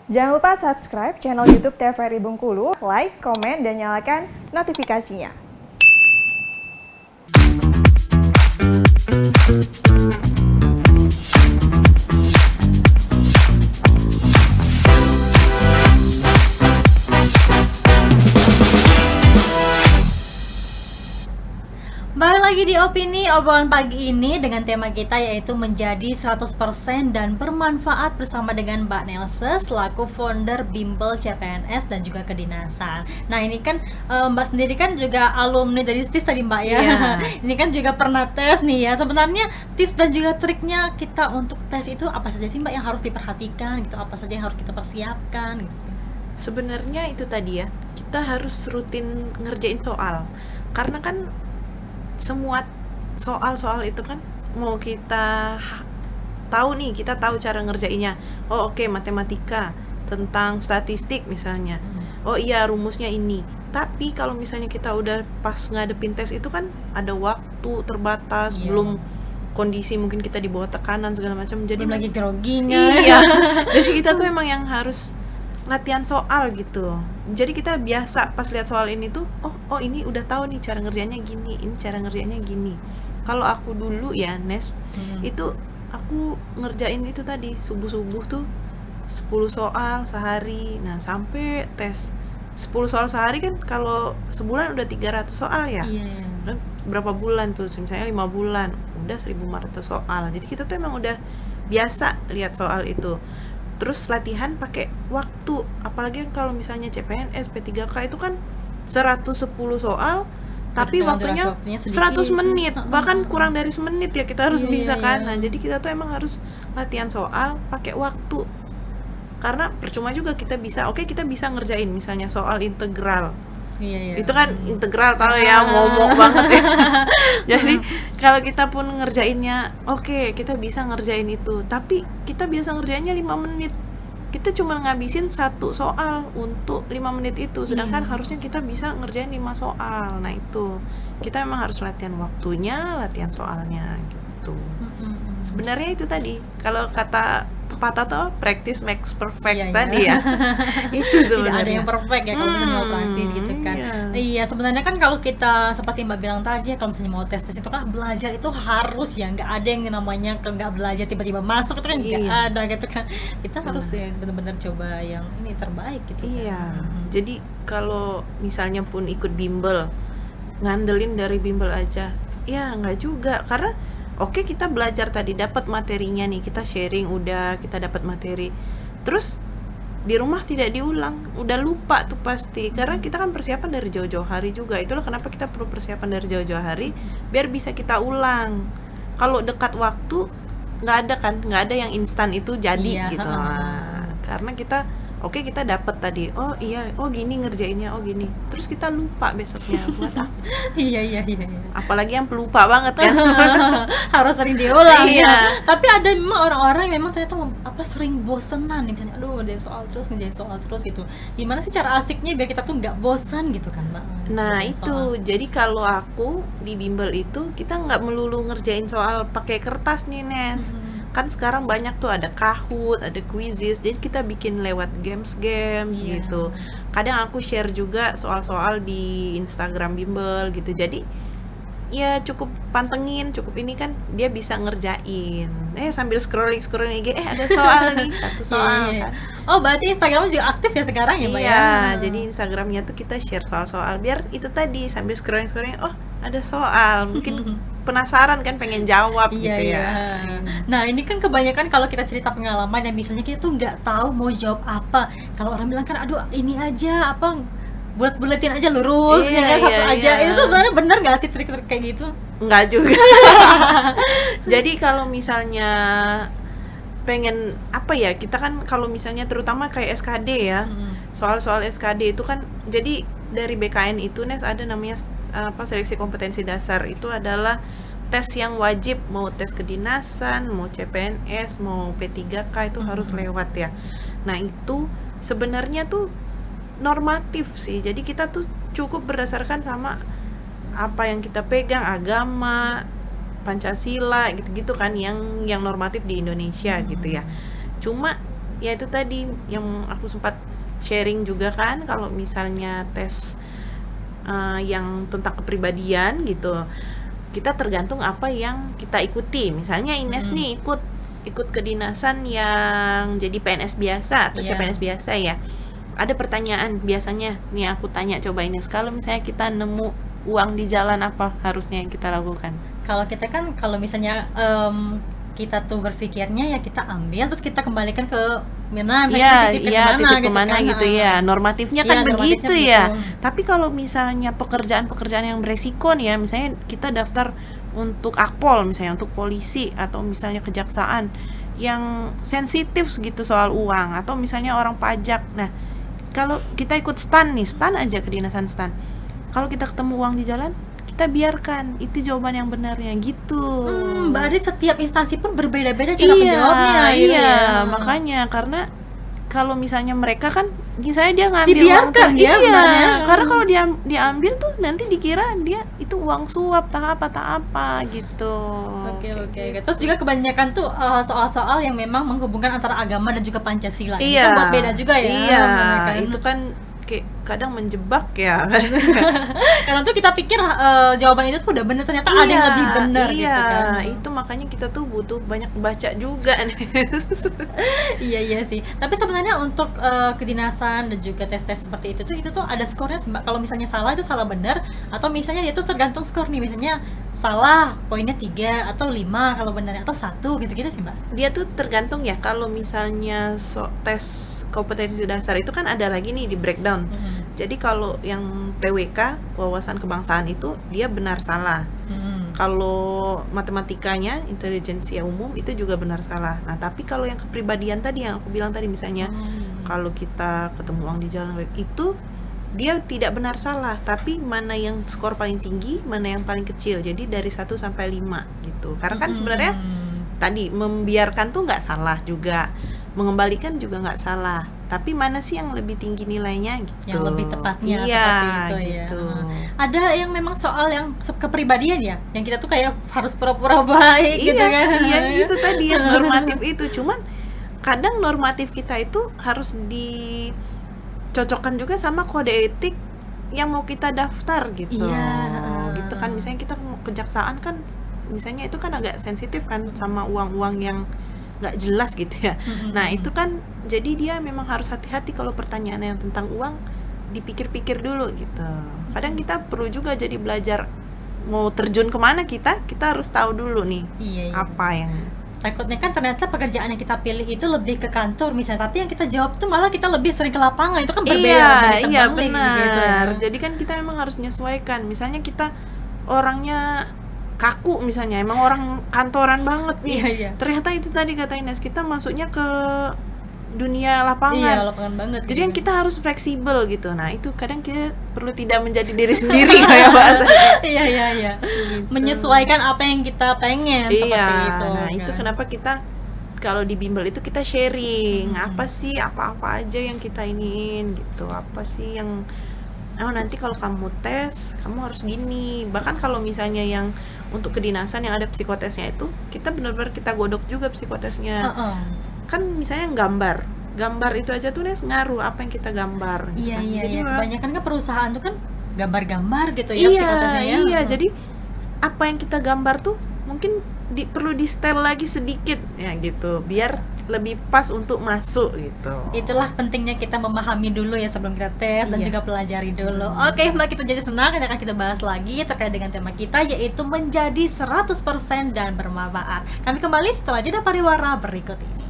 Jangan lupa subscribe channel YouTube TVRI Bengkulu, like, komen, dan nyalakan notifikasinya. Balik lagi di Opini obrolan pagi ini dengan tema kita yaitu menjadi 100% dan bermanfaat bersama dengan Mbak Nelse selaku founder Bimbel CPNS dan juga kedinasan. Nah ini kan Mbak sendiri kan juga alumni dari TIS tadi Mbak ya. Ini kan juga pernah tes nih ya. Sebenarnya tips dan juga triknya kita untuk tes itu apa saja sih Mbak yang harus diperhatikan gitu? Apa saja yang harus kita persiapkan gitu sih? Sebenarnya itu tadi ya, kita harus rutin ngerjain soal. Karena kan semua soal-soal itu kan mau kita tahu nih, kita tahu cara ngerjainnya. Oh oke, matematika tentang statistik misalnya. Oh iya, rumusnya ini. Tapi kalau misalnya kita udah pas ngadepin tes itu kan ada waktu terbatas, belum kondisi mungkin kita di bawah tekanan segala macam. Jadi belum lagi groginya. Iya. Jadi kita tuh emang yang harus latihan soal gitu. Jadi kita biasa pas lihat soal ini tuh, oh ini udah tahu nih cara ngerjainnya gini, ini cara ngerjainnya gini. Kalau aku dulu ya, Nes, itu aku ngerjain itu tadi, subuh-subuh tuh 10 soal sehari. Nah, sampai tes 10 soal sehari kan kalau sebulan udah 300 soal ya. Iya. Berapa bulan tuh? Misalnya 5 bulan, udah 1.400 soal. Jadi kita tuh emang udah biasa lihat soal itu. Terus latihan pakai waktu, apalagi kalau misalnya CPNS, P3K itu kan 110 soal, tapi waktunya 100 menit, bahkan kurang dari semenit ya kita harus bisa kan. Nah, jadi kita tuh emang harus latihan soal pakai waktu. Karena percuma juga kita bisa, kita bisa ngerjain misalnya soal integral. Iya. Itu kan integral tahu ya, ngomong banget ya. Jadi kalau kita pun ngerjainnya kita bisa ngerjain itu, tapi kita biasa ngerjainnya 5 menit. Kita cuma ngabisin satu soal untuk 5 menit itu, sedangkan harusnya kita bisa ngerjain 5 soal. Nah itu kita memang harus latihan waktunya, latihan soalnya gitu. Sebenarnya itu tadi, kalau kata pepatah tuh practice makes perfect tadi ya. Itu sebenarnya. Tidak ada yang perfect ya kalau misalnya mau praktis gitu kan. Iya, sebenarnya kan kalau kita seperti Mbak bilang tadi ya, kalau misalnya mau tes itu kan belajar itu harus ya, nggak ada yang namanya nggak belajar tiba-tiba masuk itu kan nggak ada gitu kan. Kita harus ya benar-benar coba yang ini terbaik gitu. Iya. Jadi kalau misalnya pun ikut bimbel, ngandelin dari bimbel aja, ya nggak juga, karena kita belajar tadi, dapat materinya nih, kita sharing udah, kita dapat materi. Terus di rumah tidak diulang, udah lupa tuh pasti. Karena kita kan persiapan dari jauh-jauh hari juga. Itulah kenapa kita perlu persiapan dari jauh-jauh hari biar bisa kita ulang. Kalau dekat waktu nggak ada yang instan itu jadi gitu. Nah, karena kita kita dapat tadi, gini ngerjainnya, gini. Terus kita lupa besoknya buat apa? Iya. Apalagi yang pelupa banget kan. Harus sering diulang. Iya. Tapi ada memang orang-orang yang memang ternyata sering bosenan nih, misalnya ngerjain soal terus gitu. Gimana sih cara asiknya biar kita tuh nggak bosan gitu kan, Mbak? Nah itu, jadi kalau aku di bimbel itu kita nggak melulu ngerjain soal pakai kertas nih, Nes. Kan sekarang banyak tuh ada Kahoot, ada quizzes, jadi kita bikin lewat games gitu. Kadang aku share juga soal-soal di Instagram bimbel gitu. Jadi ya cukup pantengin, cukup ini kan dia bisa ngerjain. Sambil scrolling IG, ada soal nih, satu soal kan. Oh, berarti Instagram juga aktif ya sekarang ya, Mbak? Iya, jadi Instagramnya tuh kita share soal-soal biar itu tadi sambil scrolling, ada soal, mungkin penasaran kan, pengen jawab gitu ya. Nah ini kan kebanyakan kalau kita cerita pengalaman yang misalnya kita tuh nggak tahu mau jawab apa. Kalau orang bilang kan, aduh ini aja bulat-bulatin aja lurus, satu aja. Itu tuh sebenarnya benar nggak sih trik-trik kayak gitu? Nggak juga. Jadi kalau misalnya pengen kita kan kalau misalnya terutama kayak SKD ya, soal-soal SKD itu kan, jadi dari BKN itu Nes ada namanya seleksi kompetensi dasar. Itu adalah tes yang wajib, mau tes kedinasan, mau CPNS, mau P3K itu harus lewat ya. Nah itu sebenarnya tuh normatif sih, jadi kita tuh cukup berdasarkan sama apa yang kita pegang, agama, Pancasila gitu-gitu kan, yang normatif di Indonesia gitu ya. Cuma ya itu tadi yang aku sempat sharing juga kan, kalau misalnya tes yang tentang kepribadian gitu, kita tergantung apa yang kita ikuti. Misalnya Ines nih ikut kedinasan yang jadi PNS biasa atau Iya. CPNS biasa ya. Ada pertanyaan biasanya nih, aku tanya, coba Ines, kalau misalnya kita nemu uang di jalan, apa harusnya yang kita lakukan? Kalau kita kan, kalau misalnya kita tuh berpikirnya ya kita ambil terus kita kembalikan ke mana, misalnya Iya, kita iya, titik kemana kan. gitu ya. Normatifnya Iya, kan normatifnya begitu ya. begitu. Tapi kalau misalnya pekerjaan-pekerjaan yang beresiko nih ya, misalnya kita daftar untuk akpol, misalnya untuk polisi atau misalnya kejaksaan yang sensitif gitu soal uang, atau misalnya orang pajak. Nah, kalau kita ikut stan nih, stan aja, kedinasan stan. Kalau kita ketemu uang di jalan, kita biarkan. Itu jawaban yang benarnya gitu. Berarti setiap instansi pun berbeda-beda cara menjawabnya gitu iya, ya. makanya karena kalau misalnya mereka kan, misalnya dia ngambil Dibiarkan uang tuh, ya sebenarnya. karena kalau dia diambil tuh nanti dikira dia itu uang suap tak apa gitu. Oke. Terus juga kebanyakan tuh soal-soal yang memang menghubungkan antara agama dan juga Pancasila. Ini Iya, kan buat beda juga ya. iya, kan. itu kan kayak kadang menjebak ya. Karena tuh kita pikir jawaban itu tuh udah bener, ternyata ada yang lebih bener iya, gitu kan. itu makanya kita tuh butuh banyak baca juga nih. Iya sih. Tapi sebenarnya untuk kedinasan dan juga tes-tes seperti itu tuh ada skornya sih, Mbak. Kalau misalnya salah itu salah benar, atau misalnya dia tuh tergantung skor nih. Misalnya salah poinnya 3 atau 5 kalau benernya, atau 1 gitu-gitu sih, Mbak. Dia tuh tergantung ya, kalau misalnya tes kompetensi dasar itu kan ada lagi nih di breakdown. Jadi kalau yang TWK, wawasan kebangsaan, itu dia benar salah. Kalau matematikanya, intelijensia umum, itu juga benar salah. Nah, tapi kalau yang kepribadian tadi yang aku bilang tadi, misalnya kalau kita ketemu uang di jalan, itu dia tidak benar salah, tapi mana yang skor paling tinggi, mana yang paling kecil. Jadi dari 1 sampai 5 gitu. Karena kan sebenarnya tadi membiarkan tuh nggak salah juga, mengembalikan juga nggak salah, tapi mana sih yang lebih tinggi nilainya gitu, yang lebih tepatnya iya, seperti itu gitu. ya. Ada yang memang soal yang kepribadian ya, yang kita tuh kayak harus pura-pura baik gitu Iya, kan. iya, itu tadi yang normatif itu. Cuman kadang normatif kita itu harus dicocokkan juga sama kode etik yang mau kita daftar gitu. Iya. Gitu kan, misalnya kita mau kejaksaan kan, misalnya itu kan agak sensitif kan sama uang-uang yang nggak jelas gitu ya. Nah, itu kan jadi dia memang harus hati-hati kalau pertanyaan yang tentang uang, dipikir-pikir dulu gitu. Kadang kita perlu juga jadi belajar, mau terjun kemana kita harus tahu dulu nih Iya. apa yang Takutnya kan ternyata pekerjaan yang kita pilih itu lebih ke kantor misalnya, tapi yang kita jawab tuh malah kita lebih sering ke lapangan. Itu kan berbeda iya terbalik benar. gitu ya. Jadi kan kita memang harus menyesuaikan. Misalnya kita orangnya kaku, misalnya emang orang kantoran banget nih. Iya. Ternyata itu tadi kata Ines, kita masuknya ke dunia lapangan. Iya, lapangan banget. Jadi gitu. kan kita harus fleksibel gitu. Nah, itu kadang kita perlu tidak menjadi diri sendiri kayak bahasanya. Iya. Menyesuaikan apa yang kita pengen seperti itu. Nah, itu kan. kenapa kita kalau di bimbel itu kita sharing apa sih, apa-apa aja yang kita iniin gitu. Apa sih yang nanti kalau kamu tes, kamu harus gini. Bahkan kalau misalnya yang untuk kedinasan yang ada psikotesnya itu, kita benar-benar kita godok juga psikotesnya. Kan misalnya gambar itu aja tuh Nes ngaruh apa yang kita gambar. Iya. Jadi Kebanyakan kan perusahaan tuh kan gambar-gambar gitu ya psikotesnya ya. Iya, jadi apa yang kita gambar tuh mungkin perlu di setel lagi sedikit ya gitu, biar lebih pas untuk masuk gitu. Itulah pentingnya kita memahami dulu ya sebelum kita tes dan Iya. juga pelajari dulu. Oke, Mbak, kita jadi senang dan akan kita bahas lagi terkait dengan tema kita, yaitu menjadi 100% dan bermanfaat. Kami kembali setelah jeda pariwara berikut ini.